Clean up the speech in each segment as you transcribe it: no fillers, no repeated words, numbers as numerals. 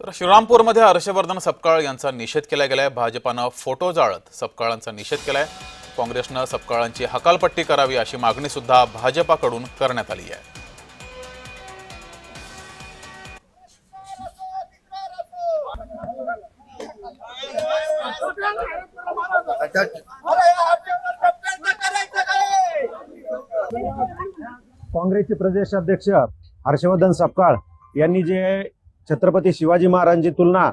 तर श्रीरामपूरमध्ये हर्षवर्धन सपकाळ यांचा निषेध केला गेलाय। भाजपानं फोटो जाळत सपकाळांचा निषेध केलाय। काँग्रेसनं सपकाळांची हकालपट्टी करावी अशी मागणी सुद्धा भाजपाकडून करण्यात आली आहे। काँग्रेसचे प्रदेशाध्यक्ष हर्षवर्धन सपकाळ यांनी जे छत्रपती शिवाजी महाराजांची तुलना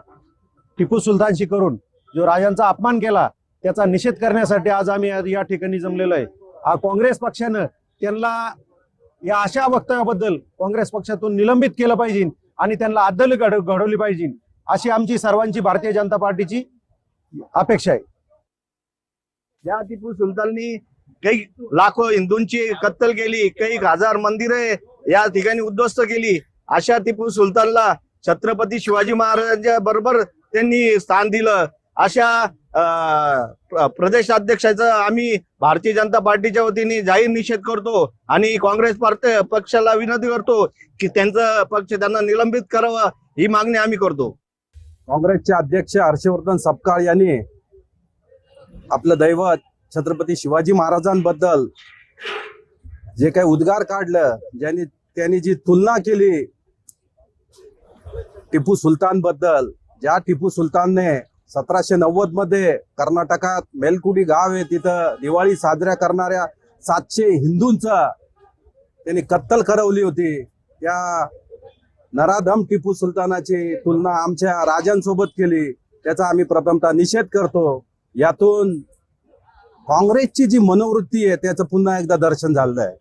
टिपू सुलतानशी करून जो राजांचा अपमान केला त्याचा निषेध करण्यासाठी आज आम्ही या ठिकाणी जमलेलो आहे। काँग्रेस पक्षानं त्यांना या अशा वक्तव्याबद्दल काँग्रेस पक्षातून निलंबित केलं पाहिजे आणि त्यांना अद्दल घडवली पाहिजे अशी आमची सर्वांची भारतीय जनता पार्टीची अपेक्षा आहे। या टिपू सुलताननी काही लाखो हिंदूंची कत्तल केली, काही हजार मंदिरे या ठिकाणी उद्ध्वस्त केली। अशा टिपू सुलतानला छत्रपती शिवाजी महाराजांच्या बरोबर त्यांनी स्थान दिलं। अशा प्रदेशाध्यक्षाचा आम्ही भारतीय जनता पार्टीच्या वतीने जाहीर निषेध करतो आणि काँग्रेस पक्षाला विनंती करतो की त्यांचा पक्ष त्यांना निलंबित करावं ही मागणी आम्ही करतो। काँग्रेसचे अध्यक्ष हर्षवर्धन सपकाळ यांनी आपलं दैवत छत्रपती शिवाजी महाराजांबद्दल जे काही उद्गार काढलं, त्यांनी जी तुलना केली टिपू सुलतान बद्दल, ज्या टिपू सुलतानने 1790 मध्ये कर्नाटकात मेलकुडी गाव आहे तिथं दिवाळी साजऱ्या करणाऱ्या 700 हिंदूंचा त्यांनी कत्तल करवली होती, त्या नराधम टिपू सुलतानाची तुलना आमच्या राजांसोबत केली, त्याचा आम्ही प्रथमतः निषेध करतो। यातून काँग्रेसची जी मनोवृत्ती आहे त्याचं पुन्हा एकदा दर्शन झालं आहे।